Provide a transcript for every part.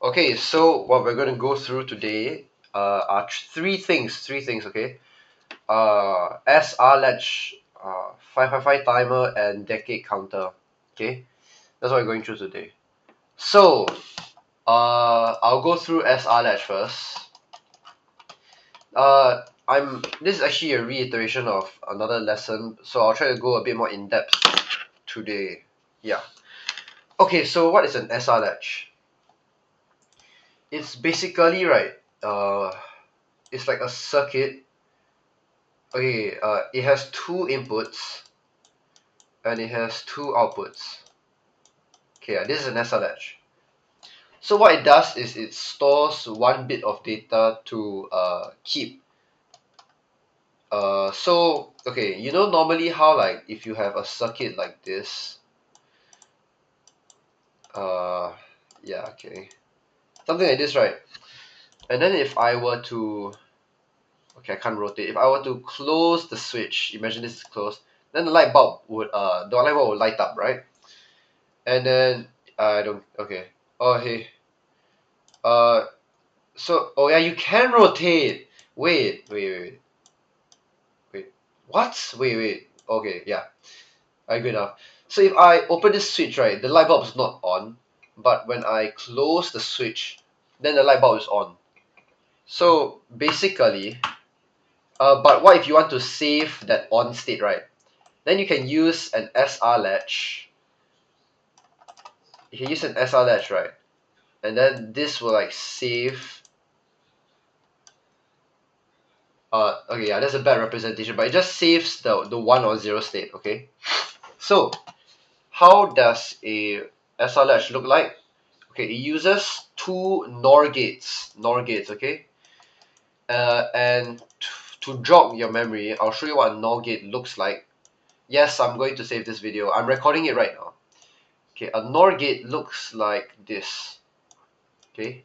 Okay, so what we're going to go through today are three things, okay? SR latch, 555 timer, and decade counter, okay? That's what we're going through today. So, I'll go through SR latch first. This is actually a reiteration of another lesson, so I'll try to go a bit more in depth today. Yeah. Okay, so what is an SR latch? It's basically right. It's like a circuit. Okay, it has two inputs and it has two outputs. Okay, this is an SR latch. So what it does is it stores one bit of data to keep. So okay, you know normally how like if you have a circuit like this, uh, yeah, okay, something like this, right? And then if I were to, okay, I can't rotate. If I were to close the switch, imagine this is closed, then the light bulb would light up, right? And then I don't, okay. Oh hey, uh, oh yeah, you can rotate. Wait. What? Wait. Okay, yeah, I agree now. So if I open this switch, right, the light bulb is not on, but when I close the switch, then the light bulb is on. So basically, but what if you want to save that on state, right? Then you can use an SR latch. You can use an SR latch, right? And then this will like save. Okay, yeah, that's a bad representation, but it just saves the 1 or 0 state, okay? So, how does a SR latch look like? Okay, it uses two NOR gates, okay? And to jog your memory, I'll show you what a NOR gate looks like. Yes, I'm going to save this video. I'm recording it right now. Okay, a NOR gate looks like this, okay?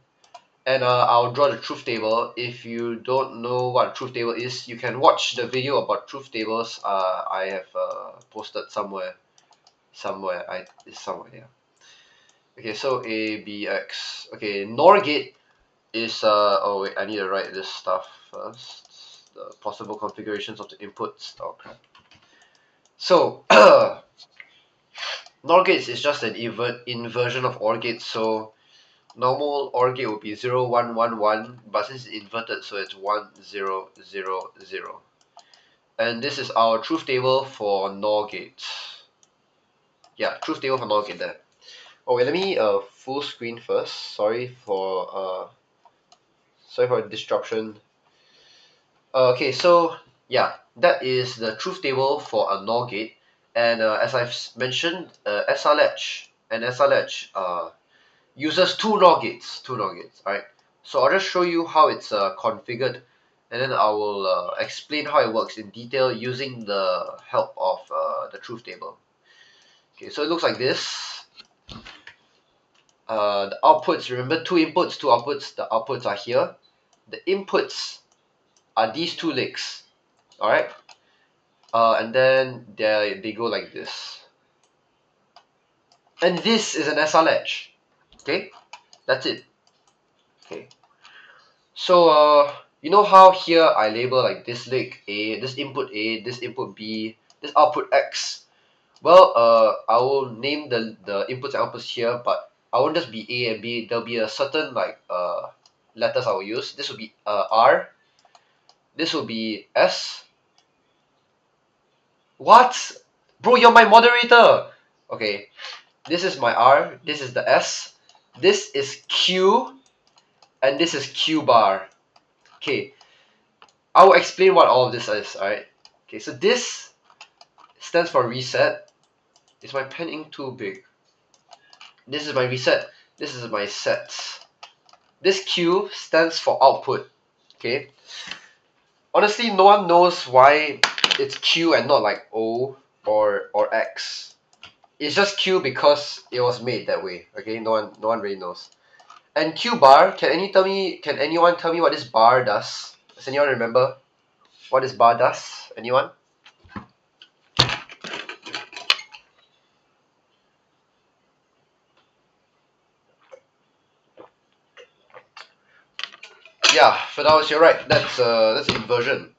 And I'll draw the truth table. If you don't know what a truth table is, you can watch the video about truth tables. I have posted somewhere. It's somewhere, yeah. Okay, so A, B, X. Okay, NOR gate is oh wait, I need to write this stuff first. The possible configurations of the inputs. Oh crap. So NOR gates is just an inversion of OR gates. So normal OR gate would be 0 1 1 1, but since it's inverted, so it's 1 0 0 0. And this is our truth table for NOR gates. Yeah, truth table for NOR gate there. Oh wait, let me full screen first. Sorry for disruption. Okay, so yeah, that is the truth table for a NOR gate. And as I've mentioned, SR latch and SR latch uses two NOR gates. Alright. So I'll just show you how it's configured, and then I will explain how it works in detail using the help of the truth table. Okay, so it looks like this. The outputs, remember, two inputs, two outputs. The outputs are here. The inputs are these two legs. Alright. And then they go like this. And this is an SR latch. Okay, that's it. Okay. So you know how here I label like this leg A, this input A, this input B, this output X. Well, I will name the inputs and outputs here, but I won't just be A and B. There'll be a certain like letters I will use. This will be R. This will be S. What? Bro, you're my moderator. Okay. This is my R. This is the S. This is Q. And this is Q bar. Okay. I will explain what all of this is, alright? Okay, so this stands for reset. Is my pen ink too big? This is my reset. This is my sets. This Q stands for output. Okay. Honestly, no one knows why it's Q and not like O or X. It's just Q because it was made that way. Okay, no one really knows. And Q bar, can anyone tell me what this bar does? Does anyone remember what this bar does? Anyone? Yeah, Firdaus, you're right. That's inversion.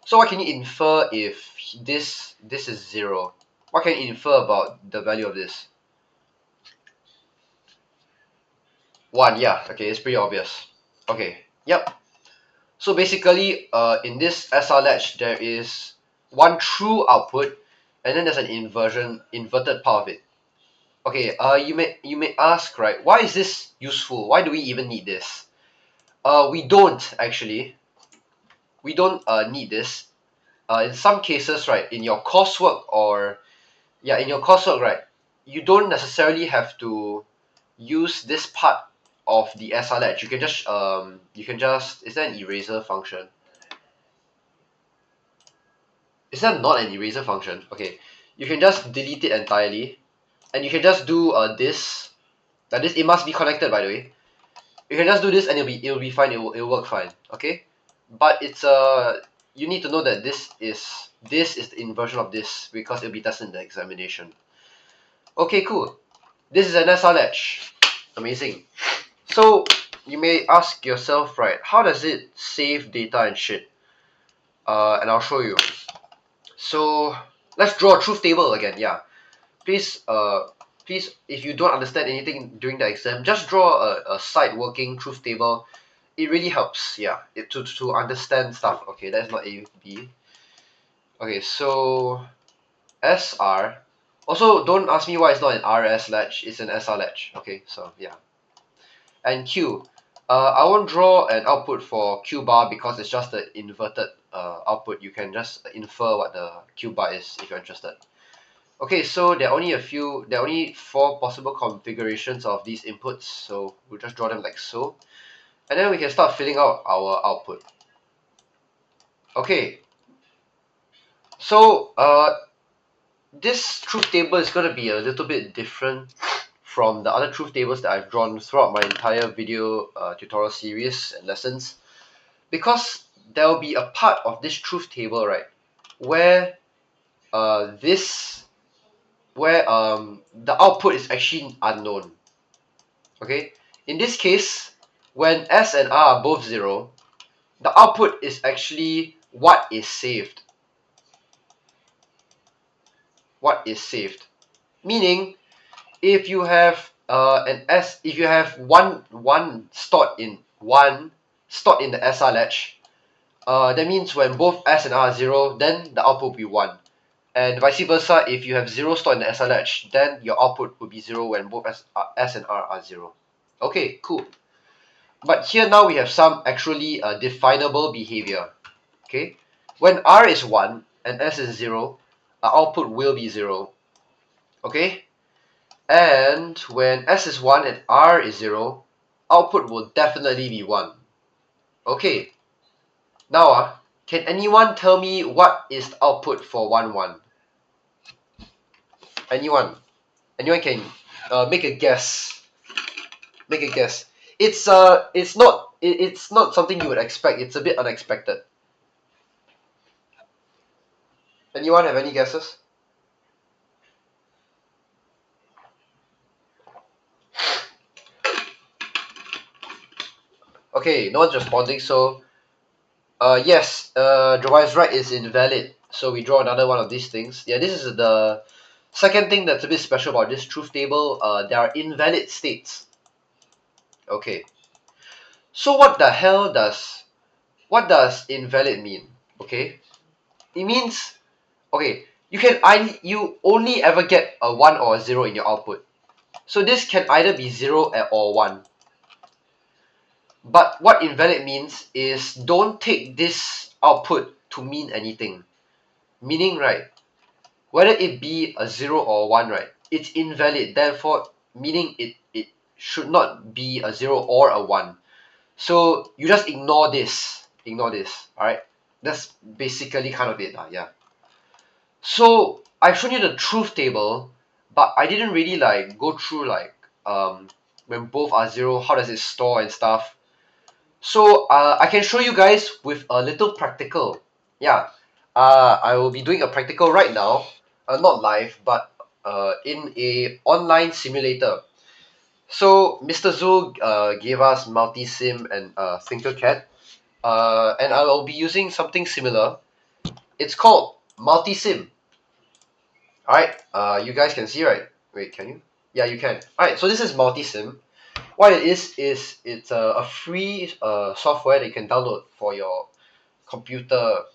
So what can you infer if this is 0? What can you infer about the value of this? 1, yeah. Okay, it's pretty obvious. Okay, yep. So basically, in this SR latch, there is one true output, and then there's an inverted part of it. Okay, you may ask, right? Why is this useful? Why do we even need this? We don't actually. We don't need this. In some cases, right, in your coursework or yeah, in your coursework, right, you don't necessarily have to use this part of the SR latch. You can just is there an eraser function? Is that not an eraser function? Okay, you can just delete it entirely, and you can just do this. Now this it must be connected, by the way. You can just do this, and it'll be fine. It'll work fine. Okay, but it's you need to know that this is the inversion of this because it'll be tested in the examination. Okay, cool. This is an SR latch. Amazing. So you may ask yourself, right? How does it save data and shit? And I'll show you. So let's draw a truth table again. Yeah. Please, if you don't understand anything during the exam, just draw a side working truth table. It really helps. Yeah. To understand stuff. Okay, that's not A B. Okay, so SR. Also, don't ask me why it's not an RS latch. It's an SR latch. Okay, so yeah. And Q. I won't draw an output for Q bar because it's just the inverted output. You can just infer what the Q bar is if you're interested. Okay, so there are only 4 possible configurations of these inputs. So we'll just draw them like so. And then we can start filling out our output. Okay, so this truth table is going to be a little bit different from the other truth tables that I've drawn throughout my entire video tutorial series and lessons, because there will be a part of this truth table, right, where this where the output is actually unknown. Okay, in this case, when S and R are both 0, the output is actually what is saved. What is saved, meaning if you have if you have one stored in the SR latch, that means when both S and R are 0, then the output will be 1. And vice versa, if you have 0 stored in the SR latch, then your output will be 0 when both S and R are 0. Okay, cool. But here now we have some actually definable behavior. Okay, when R is 1 and S is 0, our output will be 0. Okay, and when S is 1 and R is 0, output will definitely be 1. Okay, now can anyone tell me what is the output for 1, 1? Anyone? Anyone can make a guess. Make a guess. It's not something you would expect. It's a bit unexpected. Anyone have any guesses? Okay, no one's responding, so yes, Jeremiah's right, is invalid. So we draw another one of these things. Yeah, this is the second thing that's a bit special about this truth table. There are invalid states. Okay. So what does invalid mean? Okay. It means, okay, you only ever get a 1 or a 0 in your output. So this can either be 0 or 1. But what invalid means is don't take this output to mean anything. Meaning, right, whether it be a 0 or 1, right, it's invalid. Therefore, meaning it should not be a 0 or a 1. So you just ignore this. Ignore this. Alright? That's basically kind of it. Yeah. So I've shown you the truth table, but I didn't really like go through like when both are 0, how does it store and stuff. So I can show you guys with a little practical. Yeah, I will be doing a practical right now, not live, but in a online simulator. So Mr. Zhu gave us multi-sim and Thinkercad, and I will be using something similar. It's called multi-sim. All right, you guys can see, right? Wait, can you? Yeah, you can. All right, so this is multi-sim. What it is it's a free software that you can download for your computer,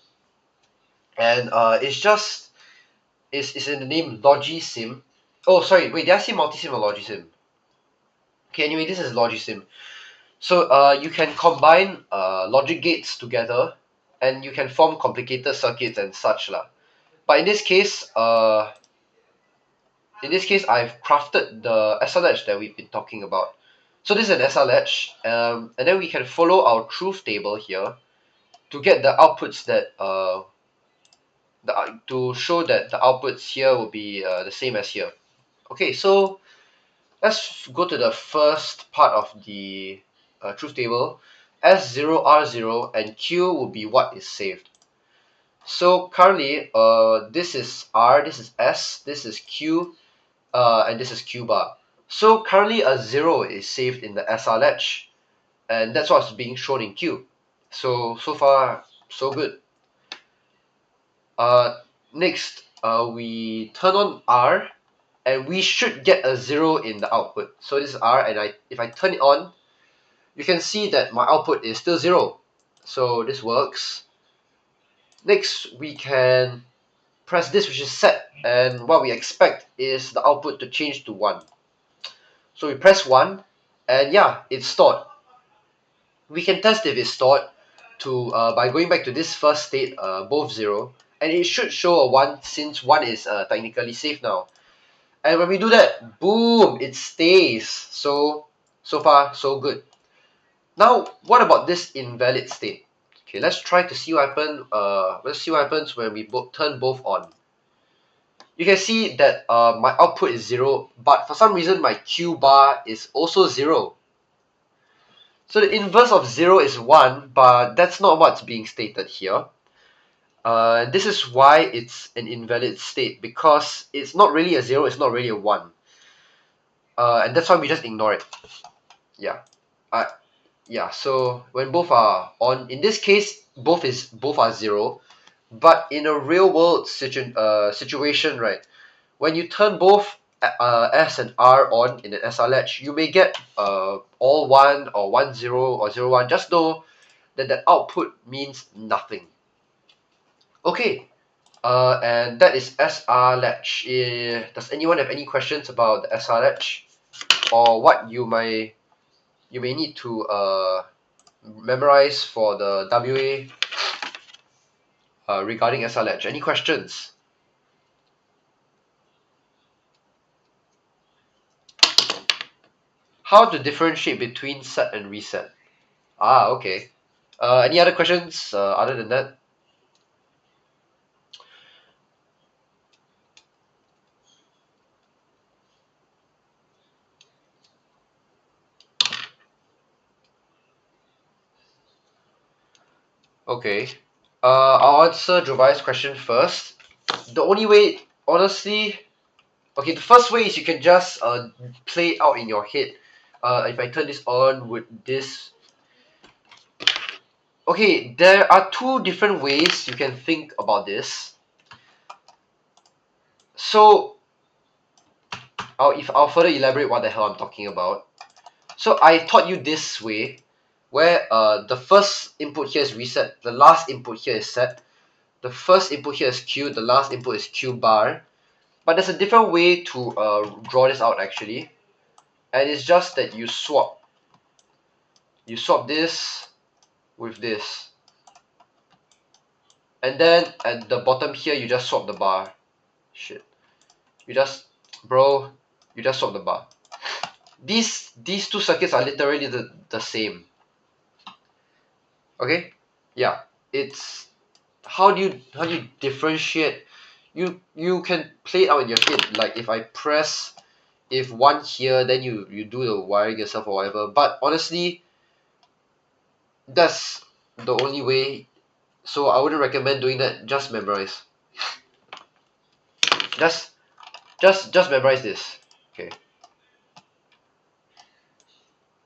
and it's in the name Logisim. Oh, sorry, wait, did I say multi-sim or Logisim? Okay, anyway, this is Logisim. So you can combine logic gates together, and you can form complicated circuits and such lah. But in this case, I've crafted the SLH that we've been talking about. So this is an SLH, and then we can follow our truth table here to get the outputs that to show that the outputs here will be the same as here. Okay, so let's go to the first part of the truth table. S0, R0, and Q will be what is saved. So currently, this is R, this is S, this is Q, and this is Q bar. So currently a 0 is saved in the SR latch, and that's what's being shown in Q. So far, so good. Next, we turn on R, and we should get a 0 in the output. So this is R, and if I turn it on, you can see that my output is still 0. So this works. Next, we can press this, which is set, and what we expect is the output to change to 1. So we press 1, and yeah, it's stored. We can test if it's stored by going back to this first state, both 0, and it should show a 1 since 1 is technically safe now. And when we do that, boom, it stays. So far, so good. Now, what about this invalid state? Okay, let's try to see what let's see what happens when we turn both on. You can see that my output is 0, but for some reason my Q bar is also 0. So the inverse of 0 is 1, but that's not what's being stated here. This is why it's an invalid state, because it's not really a 0, it's not really a 1. And that's why we just ignore it. Yeah. Yeah, so when both are on, in this case, both are 0. But in a real world situation, right, when you turn both S and R on in an SR latch, you may get all 1 or 1 0 or 0 1. Just know that the output means nothing. Okay, and that is SR latch. Does anyone have any questions about the SR latch, or what you may need to memorize for the WA regarding SR latch? Any questions? How to differentiate between set and reset? Ah, okay. Any other questions other than that? Okay. I'll answer Jovai's question first. The only way, honestly, okay, the first way is you can just play out in your head. If I turn this on, would this... Okay, there are two different ways you can think about this. So, I'll further elaborate what the hell I'm talking about. So I taught you this way, where the first input here is reset, the last input here is set, the first input here is Q, the last input is Q bar. But there's a different way to draw this out actually, and it's just that you swap this with this, and then at the bottom here you just swap the bar. Shit, you just bro, you just swap the bar. These two circuits are literally the same. Okay, yeah, it's how do you differentiate? You can play it out in your head, like if I press if 1 here, then you do the wiring yourself or whatever. But honestly, that's the only way. So I wouldn't recommend doing that. Just memorize. Just memorize this. Okay.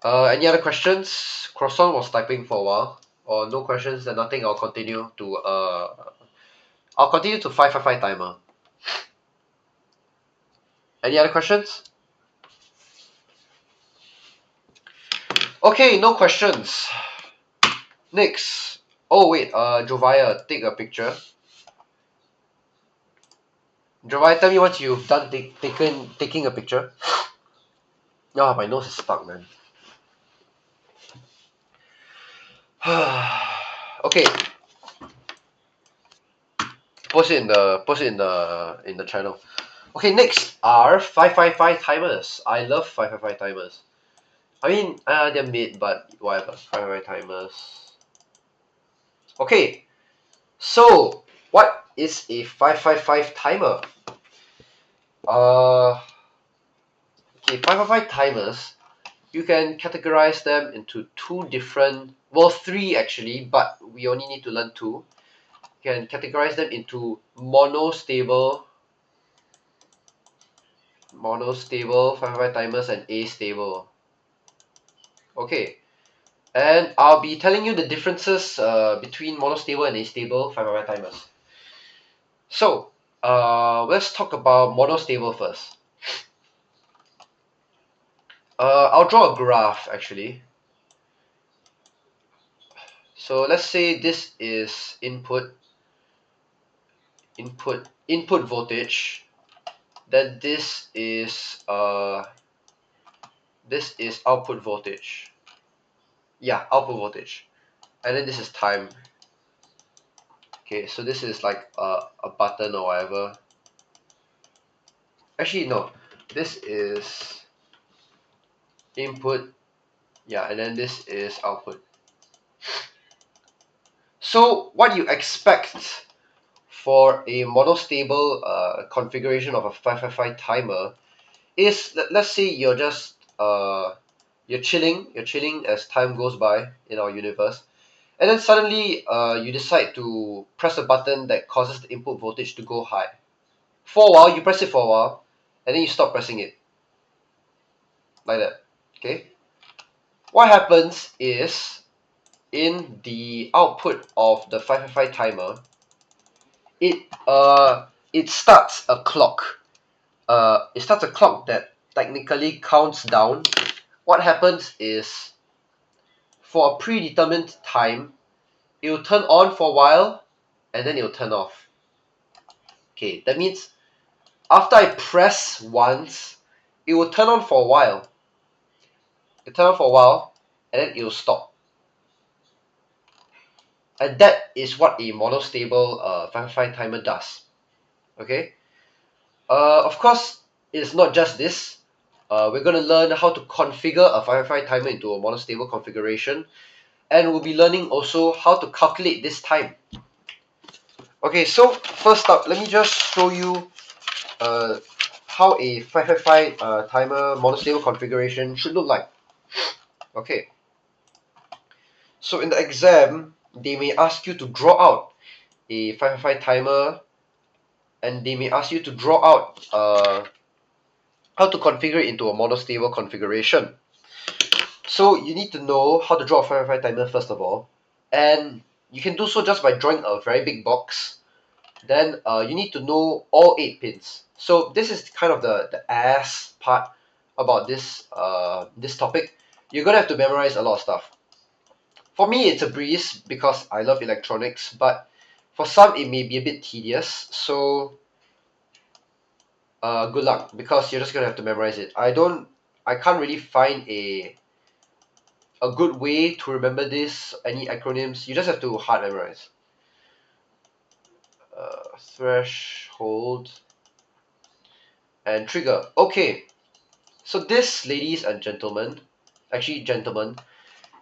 Any other questions? Croissant was typing for a while. Or no questions, then nothing. I'll continue to 555 timer. Any other questions? Okay, no questions. Next. Oh wait, Jovia, take a picture. Jovia, tell me once you've done taking a picture. Ah, my nose is stuck, man. Okay, post it in the channel. Okay, next are 555 timers. I love 555 timers. I mean, they're mid, but whatever. 555 timers. Okay, so what is a 555 timer? Uh, okay, 555 timers. You can categorize them into two different, well, three actually, but we only need to learn two. You can categorize them into monostable 555 timers and astable. Okay, and I'll be telling you the differences between monostable and astable 555 timers. So, let's talk about monostable first. I'll draw a graph actually. So let's say this is input voltage. Then this is output voltage. Yeah, output voltage. And then this is time. Okay, so this is like a button or whatever. Actually, no. This is input. Yeah, and then this is output. So what you expect for a monostable configuration of a 555 timer is, let's say you're chilling as time goes by in our universe, and then suddenly you decide to press a button that causes the input voltage to go high. For a while, you press it for a while, and then you stop pressing it, like that. Okay. What happens is, in the output of the 555 timer, it starts a clock. It starts a clock that technically counts down. What happens is, for a predetermined time, it will turn on for a while, and then it will turn off. Okay, that means after I press once, it will turn on for a while. It turn on for a while, and then it will stop. And that is what a monostable 555 timer does. Okay. Of course, it's not just this. We're going to learn how to configure a 555 timer into a monostable configuration, and we'll be learning also how to calculate this time. Okay, so first up, let me just show you uh, how a 555 timer monostable configuration should look like. Okay, so in the exam, they may ask you to draw out a 555 timer, and they may ask you to draw out how to configure it into a monostable configuration. So you need to know how to draw a 555 timer first of all, and you can do so just by drawing a very big box. Then you need to know all 8 pins. So this is kind of the ass part about this topic. You're gonna have to memorize a lot of stuff. For me, it's a breeze because I love electronics, but for some it may be a bit tedious. So good luck, because you're just gonna have to memorize it. I can't really find a good way to remember this. Any acronyms? You just have to hard memorize. Threshold and trigger. Okay. So this, ladies and gentlemen, actually gentlemen,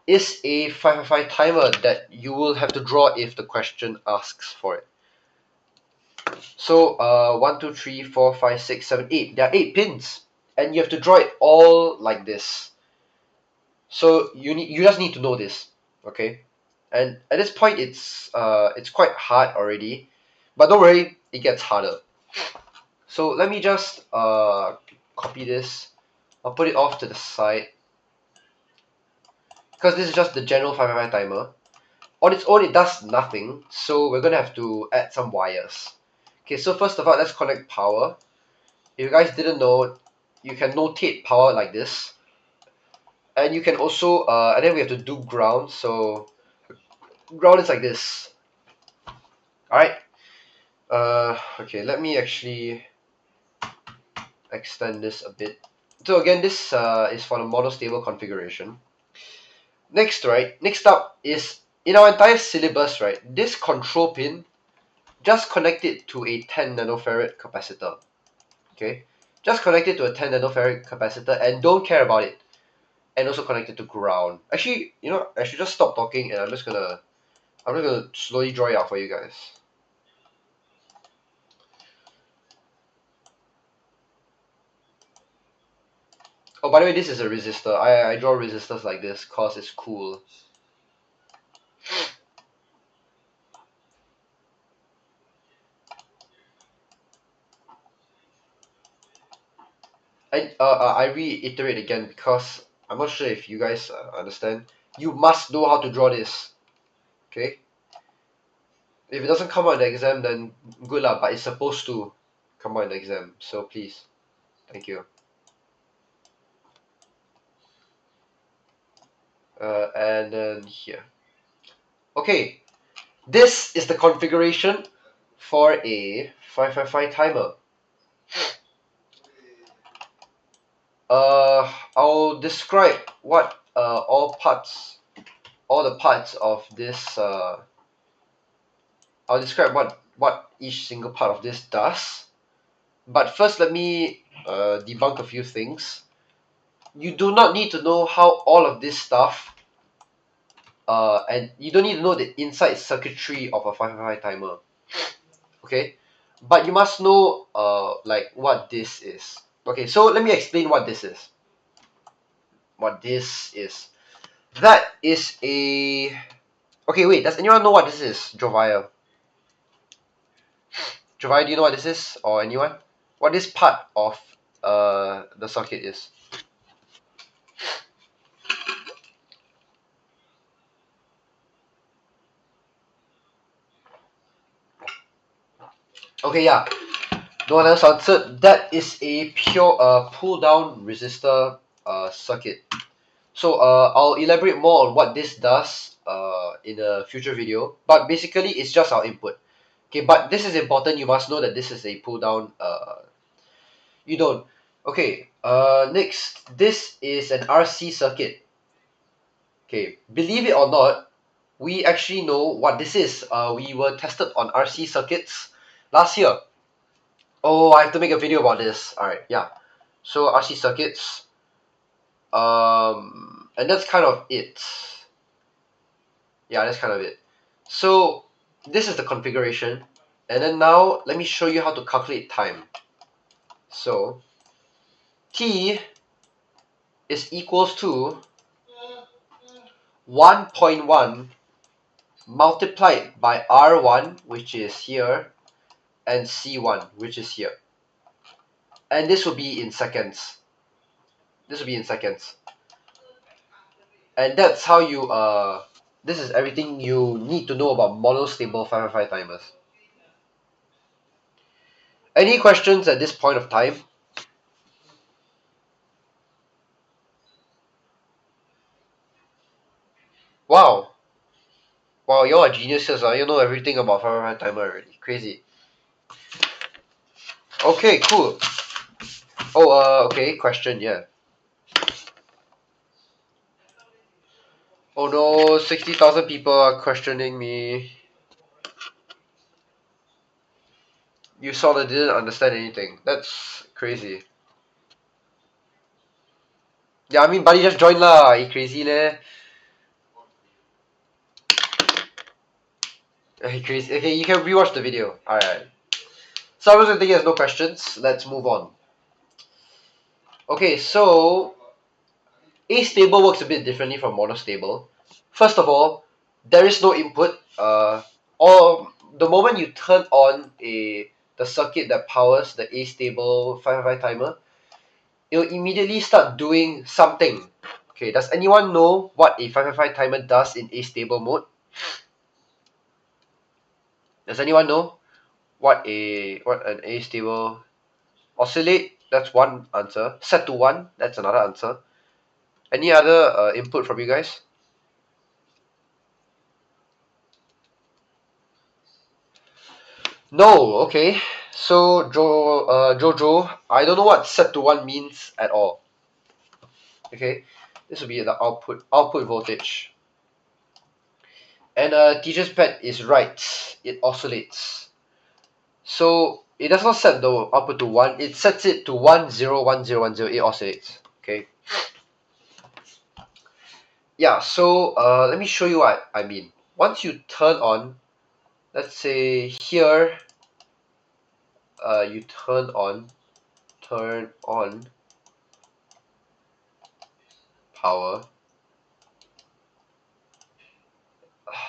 is a 555 timer that you will have to draw if the question asks for it. So 1, 2, 3, 4, 5, 6, 7, 8. There are 8 pins, and you have to draw it all like this. So you just need to know this, okay? And at this point, it's quite hard already, but don't worry, it gets harder. So let me just copy this. I'll put it off to the side. because this is just the general 555 timer. On its own, it does nothing, so we're gonna have to add some wires. Okay, so first of all, let's connect power. If you guys didn't know, you can notate power like this, and you can also and then we have to do ground. So ground is like this. All right. Okay, let me actually extend this a bit. So again, this is for the monostable configuration. Next up is in our entire syllabus, right? This control pin, just connect it to a 10 nanofarad capacitor. Okay, just connect it to a 10 nanofarad capacitor and don't care about it. And also connect it to ground. Actually, I should just stop talking and I'm just gonna slowly draw it out for you guys. Oh, by the way, this is a resistor. I draw resistors like this cause it's cool. I reiterate again because I'm not sure if you guys understand. You must know how to draw this. Okay? If it doesn't come out in the exam, then good lah. But it's supposed to come out in the exam. So please, thank you. And then here. Okay, this is the configuration for a 555 timer. I'll describe what all the parts of this. I'll describe what each single part of this does. But first, let me debunk a few things. You do not need to know how all of this stuff, and you don't need to know the inside circuitry of a 555 timer. Okay, but you must know like what this is. Okay, so let me explain what this is. What this is. That is a. Okay, wait. Does anyone know what this is, Jovia? Jovia, do you know what this is, or anyone? What this part of the circuit is? Okay, yeah. No one else answered. That is a pure pull down resistor circuit. So I'll elaborate more on what this does in a future video. But basically, it's just our input. Okay, but this is important. You must know that this is a pull down. You don't. Okay. Next, this is an RC circuit. Okay, believe it or not, we actually know what this is. We were tested on RC circuits last year. Oh, I have to make a video about this. Alright, yeah. So RC circuits. And that's kind of it. Yeah, that's kind of it. So this is the configuration. And then now let me show you how to calculate time. So T is equals to 1.1 multiplied by R1, which is here, and C1, which is here. And this will be in seconds. This will be in seconds. And that's how you this is everything you need to know about monostable 555 timers. Any questions at this point of time? Wow. Wow, you are geniuses, you know everything about 555 timer already. Crazy. Okay, cool. Oh, okay, question, yeah. Oh no, 60,000 people are questioning me. You saw that didn't understand anything. That's crazy. Yeah, I mean, buddy, just join lah. You crazy leh. Crazy. Okay, you can rewatch the video. Alright. So I was thinking there's no questions. Let's move on. Okay, so astable works a bit differently from monostable. First of all, there is no input. Or the moment you turn on the circuit that powers the astable 555 timer, it'll immediately start doing something. Okay, does anyone know what a 555 timer does in astable mode? Does anyone know what an astable oscillate? That's one answer. Set to 1, that's another answer. Any other input from you guys? No, okay. So Jojo, I don't know what set to 1 means at all. Okay, this will be the output voltage. And teacher's pet is right. It oscillates. So it does not set the output to 1. It sets it to 101010. It oscillates. Okay. Yeah. So let me show you what I mean. Once you turn on, let's say here, you turn on power.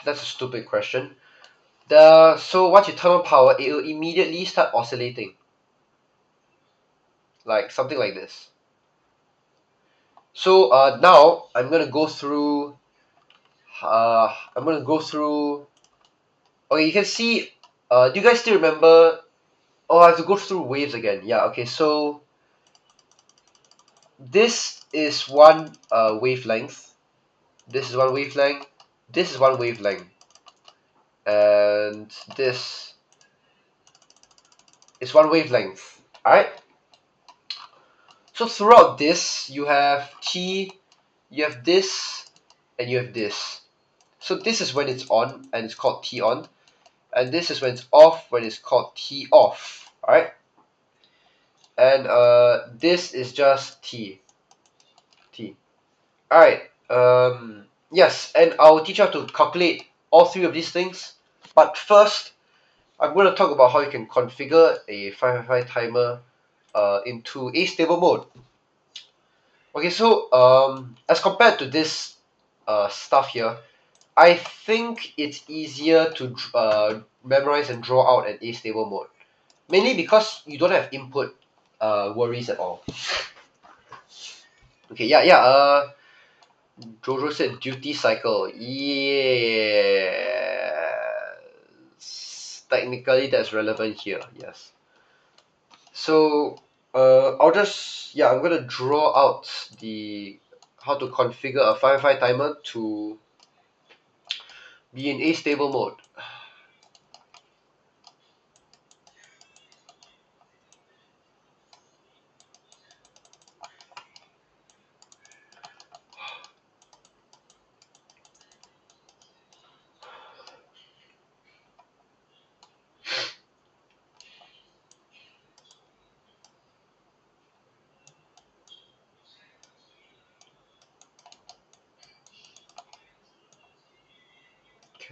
That's a stupid question. So once you turn on power, it will immediately start oscillating, like something like this. So now I'm gonna go through. I'm gonna go through. Okay, you can see. Do you guys still remember? Oh, I have to go through waves again. Yeah. Okay. So this is one wavelength. This is one wavelength. This is one wavelength, and this is one wavelength. All right. So throughout this, you have T, you have this, and you have this. So this is when it's on, and it's called T on. And this is when it's off, when it's called T off. Alright? And this is just T. T. Alright. Yes, and I'll teach you how to calculate all three of these things. But first, I'm going to talk about how you can configure a 555 timer into astable mode. Okay, so as compared to this stuff here, I think it's easier to memorize and draw out an astable mode. Mainly because you don't have input worries at all. Okay, yeah. Jojo said duty cycle. Yes. Technically, that's relevant here. Yes. So, I'm gonna draw out the how to configure a 555 timer to be in astable mode.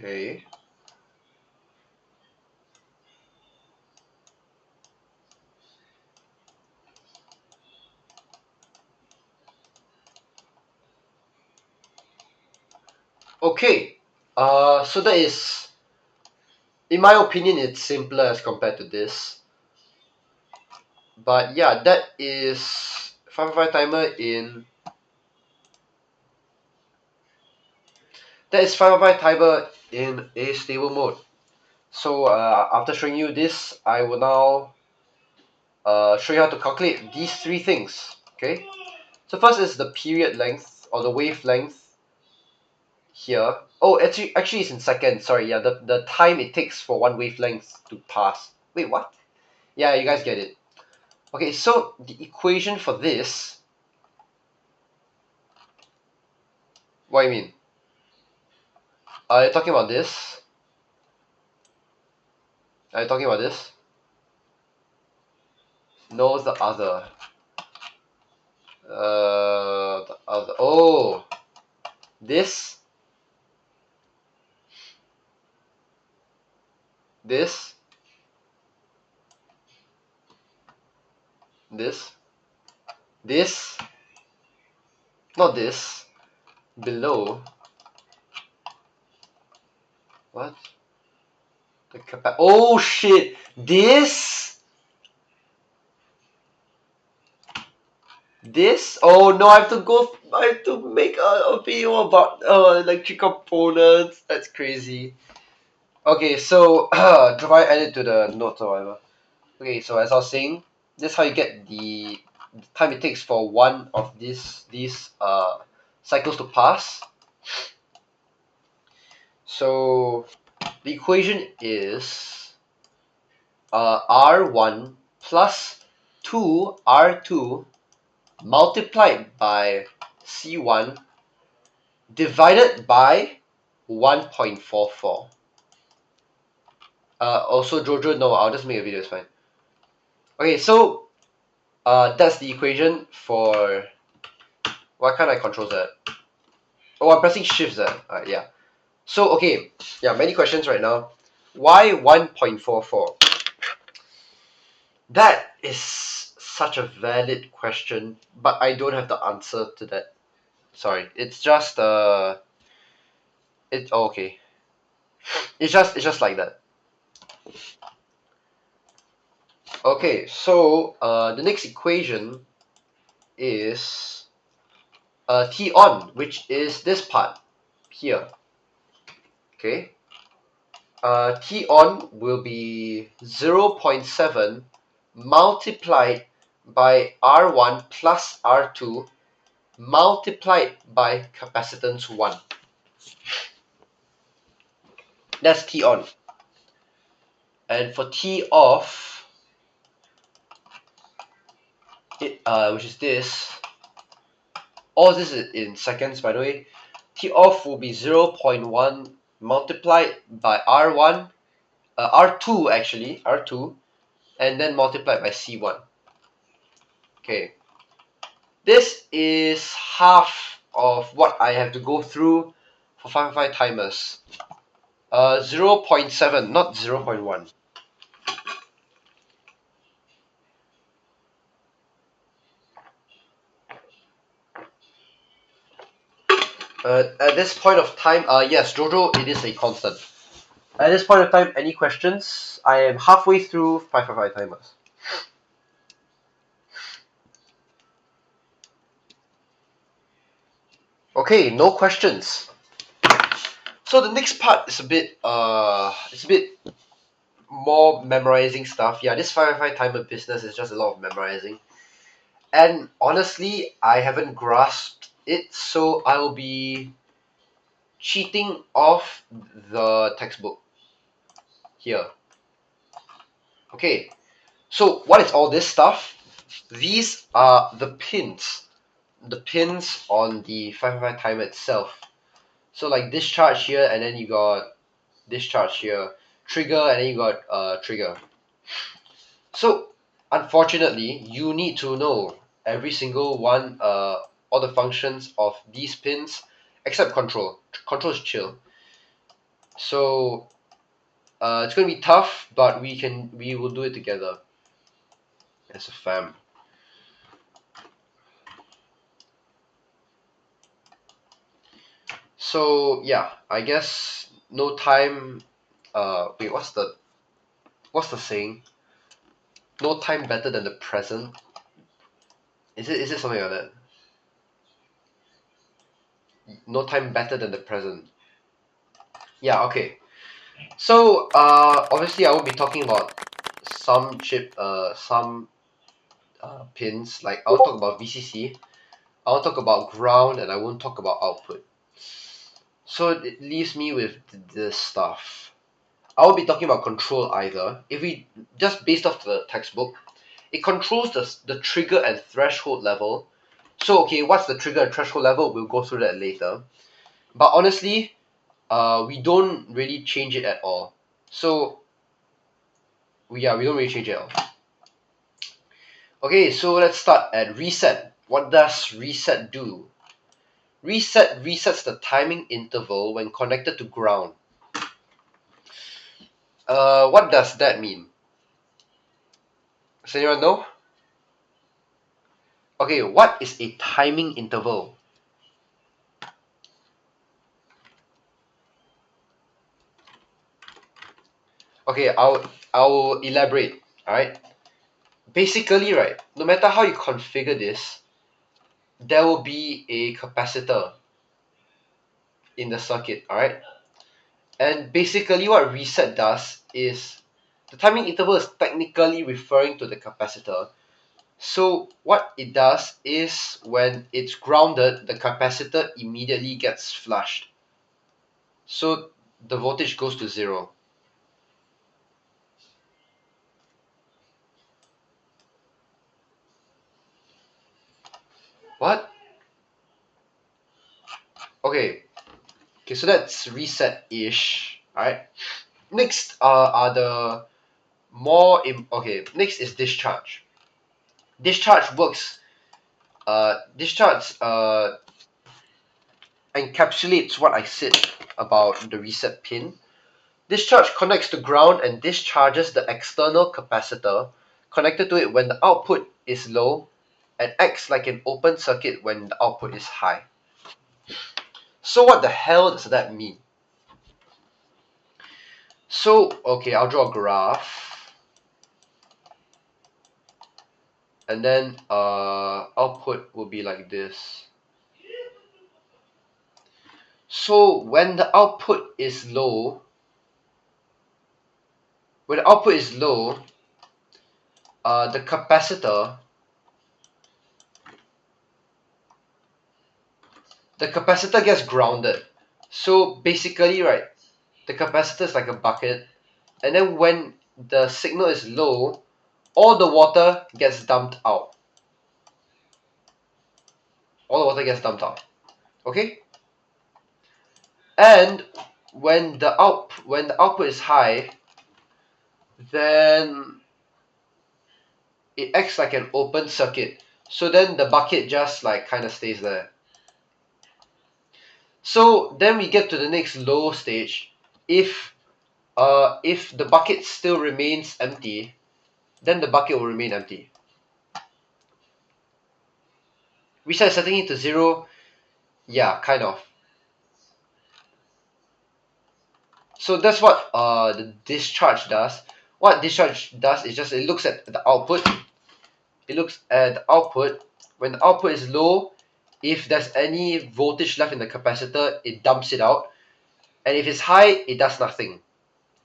Okay. Okay. So that is, in my opinion, it's simpler as compared to this. But yeah, that is 555 timer in. That is 555 timer in a stable mode. So after showing you this, I will now show you how to calculate these three things. Okay. So first is the period length or the wavelength here. Oh, actually it's in seconds. Sorry, yeah, the time it takes for one wavelength to pass. Wait, what? Yeah, you guys get it. Okay, so the equation for this. What do you mean? Are you talking about this? Are you talking about this? No, the other. The other. Oh, this, this, this, this. Not this. Below. What? The capa. Oh shit! This. This? Oh no, I have to make a video about electric components. That's crazy. Okay, so do I add it to the notes or whatever? Okay, so as I was saying, this is how you get the time it takes for one of these cycles to pass. So the equation is R1 plus 2R2 multiplied by C1 divided by 1.44. Also, Jojo, no, I'll just make a video, it's fine. Okay, so that's the equation for. Why can't I control that? Oh, I'm pressing shift Z. Yeah. So, okay, yeah, many questions right now. Why 1.44? That is such a valid question, but I don't have the answer to that. Sorry, it's just okay. It's just like that. Okay, so the next equation is T on, which is this part here. Okay, T on will be 0.7 multiplied by R1 plus R2 multiplied by capacitance 1. That's T on. And for T off, which is this, all this is in seconds by the way, T off will be 0.1 multiplied by R1, R2 actually, R2, and then multiplied by C1. Okay, this is half of what I have to go through for 555 timers. 0.7, not 0.1. At this point of time, yes, Jojo, it is a constant. At this point of time, any questions? I am halfway through 555 timers. Okay, no questions. So the next part is it's a bit more memorizing stuff. Yeah, this 555 timer business is just a lot of memorizing. And honestly, I haven't grasped it, so I'll be cheating off the textbook here. Okay, so what is all this stuff? These are the pins on the 555 timer itself. So like discharge here, and then you got discharge here, trigger, and then you got trigger. So unfortunately, you need to know every single one, all the functions of these pins, except control. Control is chill. So it's gonna be tough, but we will do it together as a fam. So yeah, I guess no time. Wait, what's the saying? No time better than the present. Is it something like that? No time better than the present. Yeah. Okay. So obviously I will be talking about some pins. Like I'll talk about VCC. I'll talk about ground, and I won't talk about output. So it leaves me with this stuff. I will be talking about control either. If we just based off the textbook, it controls the trigger and threshold level. So okay, what's the trigger and threshold level? We'll go through that later. But honestly, we don't really change it at all. So we don't really change it at all. Okay, so let's start at reset. What does reset do? Reset resets the timing interval when connected to ground. What does that mean? Does anyone know? Okay, what is a timing interval? Okay, I'll elaborate. All right. Basically, right, no matter how you configure this, there will be a capacitor in the circuit, alright? And basically what reset does is the timing interval is technically referring to the capacitor. So what it does is when it's grounded, the capacitor immediately gets flushed. So the voltage goes to 0. What? Okay. Okay, so that's reset-ish. Alright. Next are the more okay, next is discharge. Discharge works discharge encapsulates what I said about the reset pin. Discharge connects to ground and discharges the external capacitor connected to it when the output is low and acts like an open circuit when the output is high. So what the hell does that mean? So, okay, I'll draw a graph. And then output will be like this. So when the output is low, the capacitor gets grounded. So basically, right, the capacitor is like a bucket, and then when the signal is low, all the water gets dumped out. All the water gets dumped out. Okay? And when the output is high, then it acts like an open circuit. So then the bucket just like kind of stays there. So then we get to the next low stage. If the bucket still remains empty, then the bucket will remain empty. We start setting it to 0. Yeah, kind of. So that's what the discharge does. What discharge does is just it looks at the output. It looks at the output. When the output is low, if there's any voltage left in the capacitor, it dumps it out. And if it's high, it does nothing.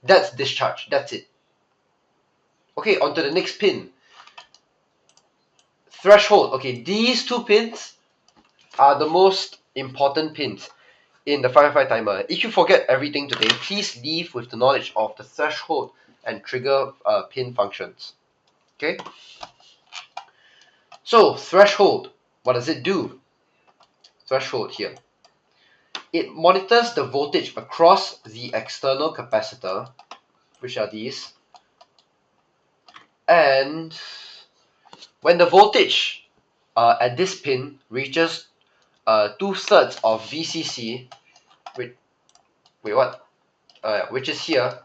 That's discharge. That's it. Okay, on to the next pin. Threshold. Okay, these two pins are the most important pins in the 555 timer. If you forget everything today, please leave with the knowledge of the threshold and trigger pin functions. Okay? So, threshold. What does it do? Threshold here. It monitors the voltage across the external capacitor, which are these. And when the voltage at this pin reaches 2/3 of VCC, wait, what? Which is here.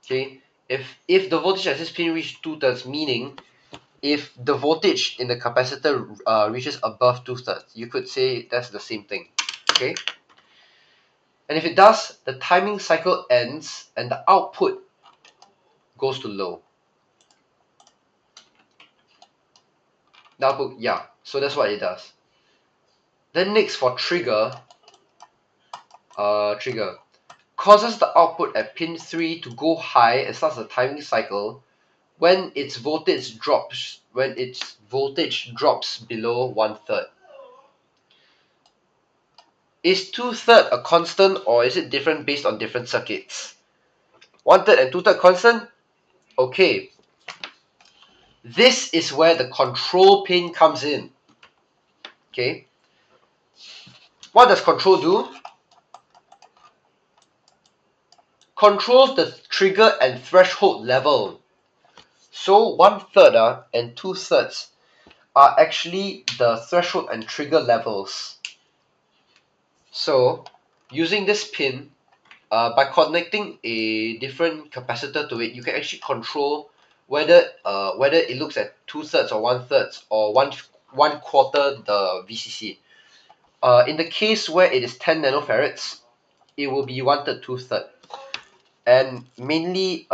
Okay, if the voltage at this pin reaches 2/3, meaning if the voltage in the capacitor reaches above 2/3, you could say that's the same thing. Okay, and if it does, the timing cycle ends and the output goes to low. The output, yeah. So that's what it does. Then next for trigger, trigger causes the output at pin 3 to go high and starts the timing cycle when its voltage drops below 1/3. Is 2/3 a constant or is it different based on different circuits? 1/3 and 2/3 constant? Okay. This is where the control pin comes in. Okay. What does control do? Controls the trigger and threshold level. So 1/3 and 2/3 are actually the threshold and trigger levels. So using this pin, by connecting a different capacitor to it, you can actually control whether it looks at 2/3 or 1/3 or one quarter the VCC. In the case where it is 10 nanofarads, it will be 1/3, 2/3, and mainly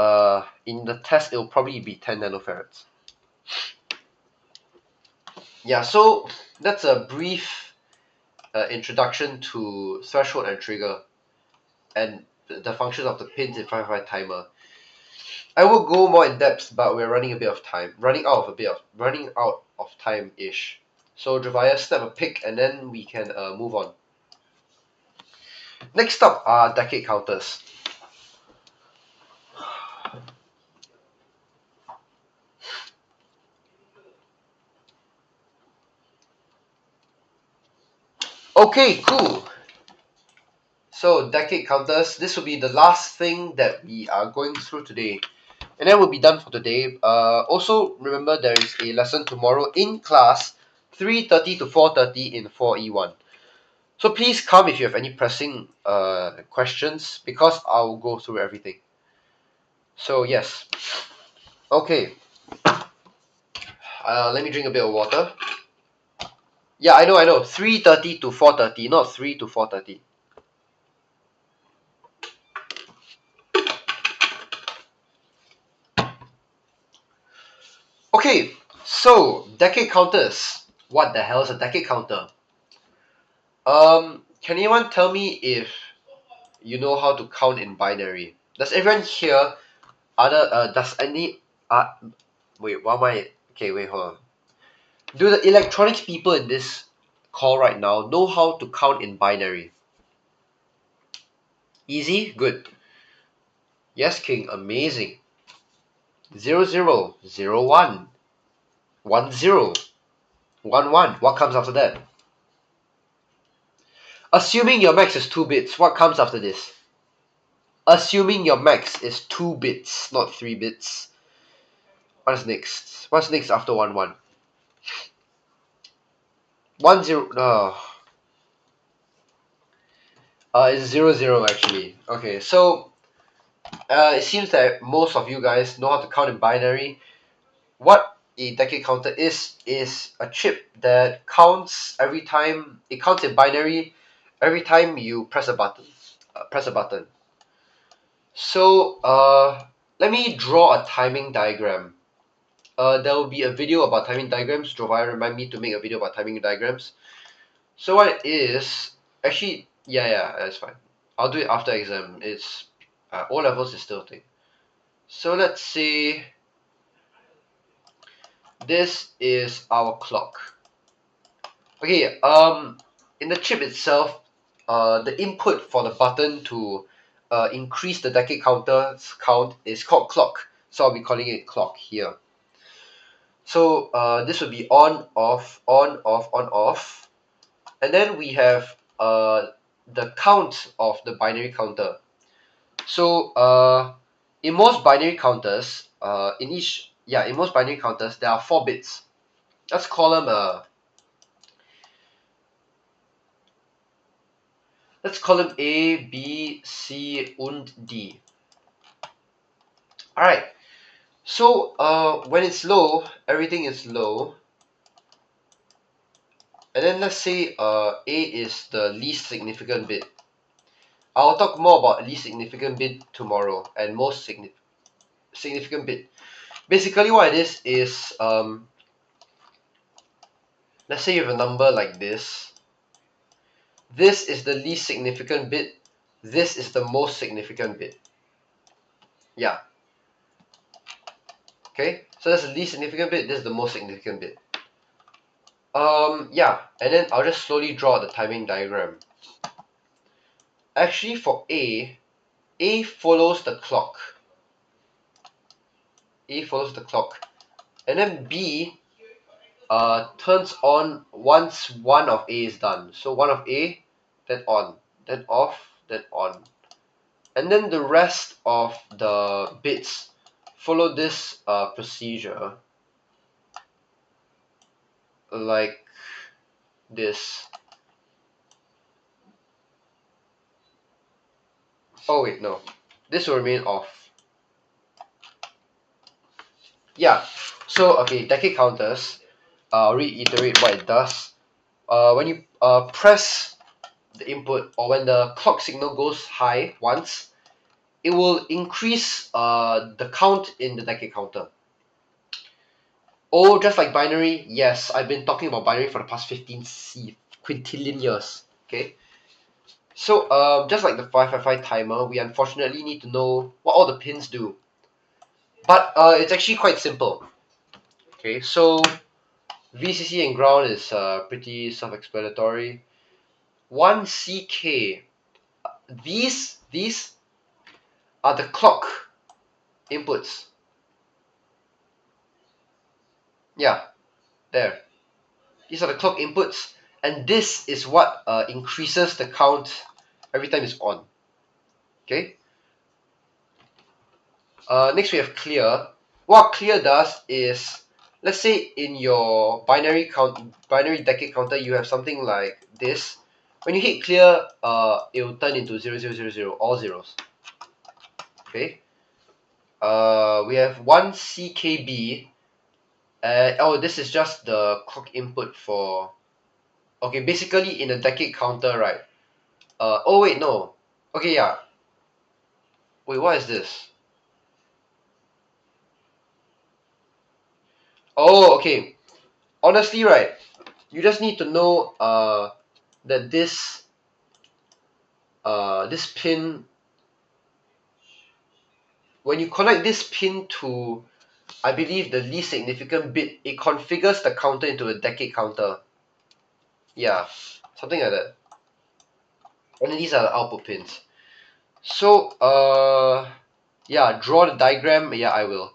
in the test it will probably be 10 nanofarads. Yeah, so that's a brief introduction to threshold and trigger and the functions of the pins in 555 timer. I will go more in depth, but we're running a bit of time, running out of time ish. So Jovia, snap a pic, and then we can move on. Next up are decade counters. Okay, cool. So decade counters, this will be the last thing that we are going through today. And then we'll be done for today. Also, remember there is a lesson tomorrow in class, 3:30 to 4:30 in 4E1. So please come if you have any pressing questions, because I'll go through everything. So yes. Okay. Let me drink a bit of water. Yeah, I know. 3:30 to 4:30, not 3 to 4:30. Okay, so decade counters. What the hell is a decade counter? Can anyone tell me if you know how to count in binary? Does everyone here does any wait, why am I okay, wait, hold on. Do the electronics people in this call right now know how to count in binary? Easy? Good. Yes, King, amazing. 00, 01, 10, 11. What comes after that? Assuming your max is 2 bits, what comes after this? Assuming your max is 2 bits, not 3 bits. What's next? What's next after 11? 10. It's 00 actually. Okay, so it seems that most of you guys know how to count in binary. What a decade counter is a chip that counts every time. It counts in binary every time you press a button. Press a button. So let me draw a timing diagram. There will be a video about timing diagrams. Jovia remind me to make a video about timing diagrams. So what it is, actually, yeah, that's fine. I'll do it after exam. It's O levels is still a thing. So let's say this is our clock. Okay, in the chip itself, the input for the button to increase the decade counter's count is called clock. So I'll be calling it clock here. So this would be on, off, on, off, on, off. And then we have the count of the binary counter. So in most binary counters, in most binary counters, there are 4 bits. Let's call them A, B, C, und D. Alright. So when it's low, everything is low. And then let's say A is the least significant bit. I'll talk more about least significant bit tomorrow and most significant bit. Basically what it is let's say you have a number like this. This is the least significant bit. This is the most significant bit. Yeah. Okay, so that's the least significant bit, this is the most significant bit. Yeah, and then I'll just slowly draw the timing diagram. Actually for A follows the clock. A follows the clock. And then B turns on once one of A is done. So one of A, then on, then off, then on. And then the rest of the bits follow this procedure like this. Oh wait, no. This will remain off. Yeah. So okay, decade counters. Reiterate what it does. When you press the input, or when the clock signal goes high once, it will increase the count in the decade counter. Oh, just like binary? Yes, I've been talking about binary for the past 15 quintillion years. Okay. So, just like the 555 timer, we unfortunately need to know what all the pins do. But it's actually quite simple. Okay, so VCC and ground is pretty self-explanatory. 1CK. These are the clock inputs. Yeah, there. These are the clock inputs, and this is what increases the count every time it's on. Okay. Next we have clear. What clear does is, let's say in your binary decade counter, you have something like this. When you hit clear, it will turn into 0000, all zeros. Okay. We have 1CKB. Oh, this is just the clock input for. Okay, basically in a decade counter, right? Oh wait, no. Okay, yeah. Wait, what is this? Oh, okay. Honestly, right, you just need to know that this pin, when you connect this pin to, I believe, the least significant bit, it configures the counter into a decade counter. Yeah, something like that. And then these are the output pins. So yeah, draw the diagram. Yeah, I will.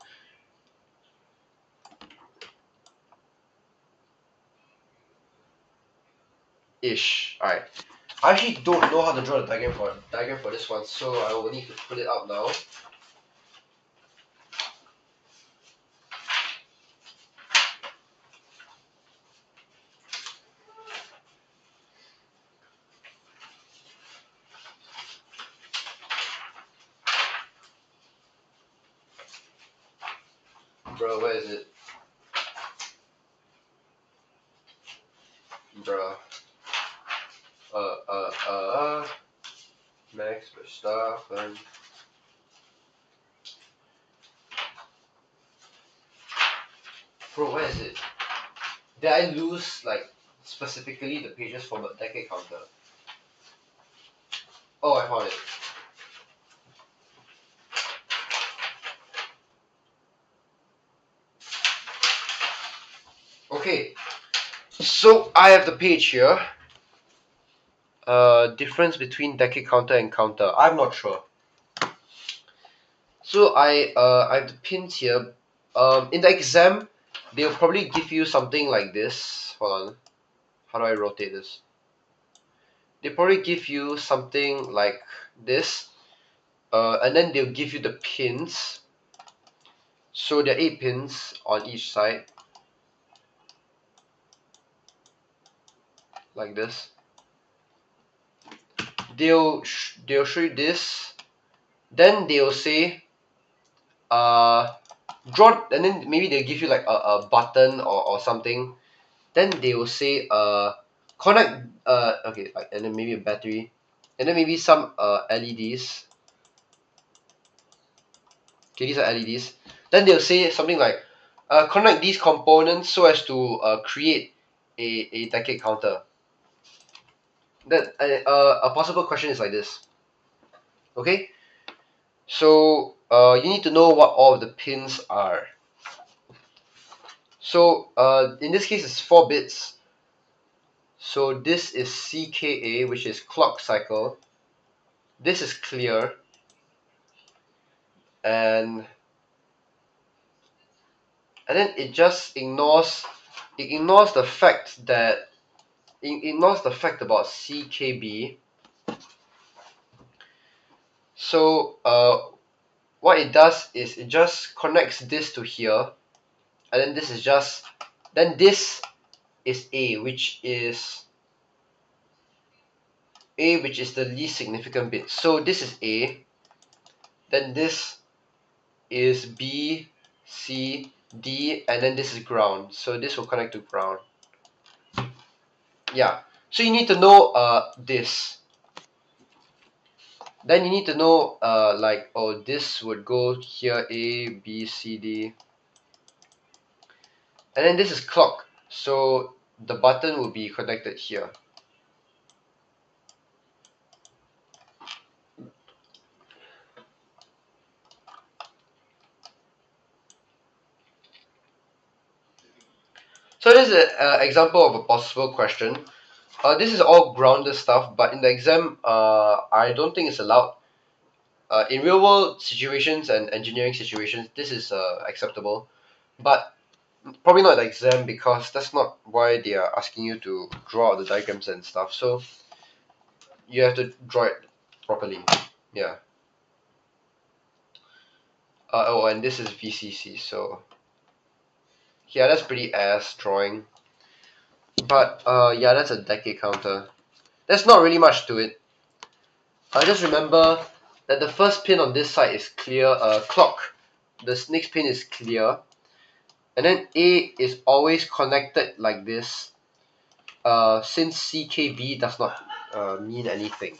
Ish. Alright. I actually don't know how to draw the diagram for this one, so I will need to put it out now. Bro, where is it? Bro. Uh, uh, uh, Max Verstappen. Bro, where is it? Did I lose, like, specifically the pages for the decade counter? Oh, I found it. Okay, so I have the page here. Difference between decade counter and counter. I'm not sure. So I have the pins here. In the exam, they'll probably give you something like this. Hold on. How do I rotate this? They probably give you something like this. And then they'll give you the pins. So there are 8 pins on each side. Like this. They'll show you this. Then they'll say draw, and then maybe they'll give you like a button or something. Then they will say connect okay, like, and then maybe a battery, and then maybe some LEDs. Okay, these are LEDs. Then they'll say something like connect these components so as to create a decade counter. Then a possible question is like this. Okay, so you need to know what all of the pins are. So in this case, it's 4 bits. So this is CKA, which is clock cycle. This is clear, and then it just ignores the fact that it ignores the fact about CKB. So what it does is it just connects this to here, and then this is just, then this is which is the least significant bit. So this is A, then this is B, C, D, and then this is ground. So this will connect to ground. Yeah. So you need to know this. Then you need to know like, oh, this would go here, A, B, C, D. And then this is clock, so the button will be connected here. So this is an example of a possible question. This is all grounded stuff, but in the exam, I don't think it's allowed. In real world situations and engineering situations, this is acceptable, but probably not the exam because that's not why they are asking you to draw out the diagrams and stuff. So you have to draw it properly. Yeah. Oh, and this is VCC, so yeah, that's pretty ass drawing. But yeah, that's a decade counter. There's not really much to it. I just remember that the first pin on this side is clear. Clock. The next pin is clear, and then A is always connected like this. Since CKB does not mean anything.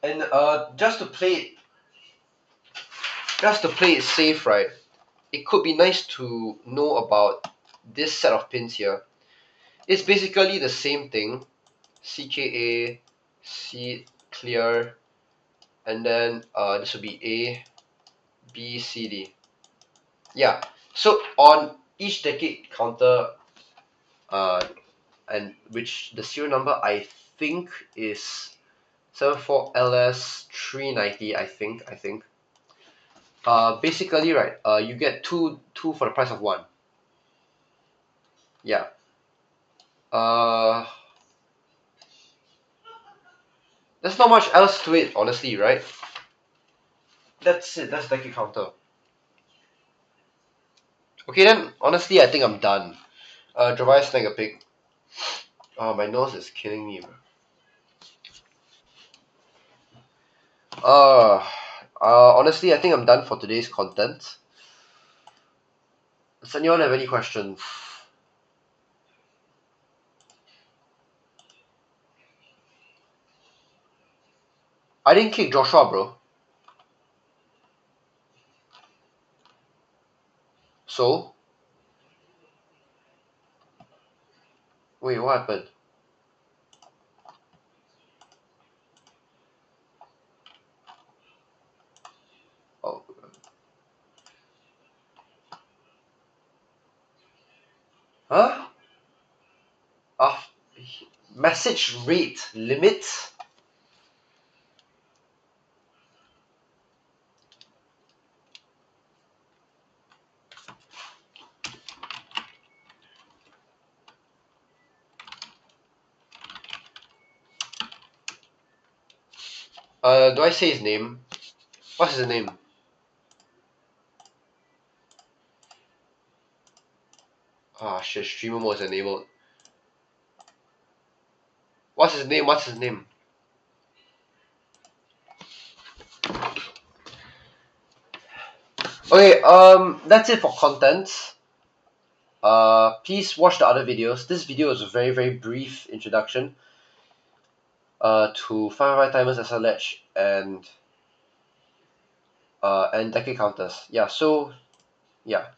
And just to play it safe, right? It could be nice to know about this set of pins here. It's basically the same thing. CKA, C clear, and then this would be A, B, C, D. Yeah. So on each decade counter, uh, and which the serial number I think is 74LS390. I think. Basically, right. You get two for the price of one. Yeah. Uh, there's not much else to it, honestly, right? That's it. That's decade counter. Okay, then. Honestly, I think I'm done. Dravai snag a pig. Oh, my nose is killing me, bro. Uh, Honestly, I think I'm done for today's content. Does anyone have any questions? I didn't kick Joshua, bro. So, wait, what happened? Oh, huh? Uh, Message rate limit? Do I say his name? What's his name? Ah, shit, streamer mode is enabled. What's his name? What's his name? Okay, that's it for content. Please watch the other videos. This video is a very, very brief introduction to 555 timers as a latch and decade counters. Yeah, so yeah.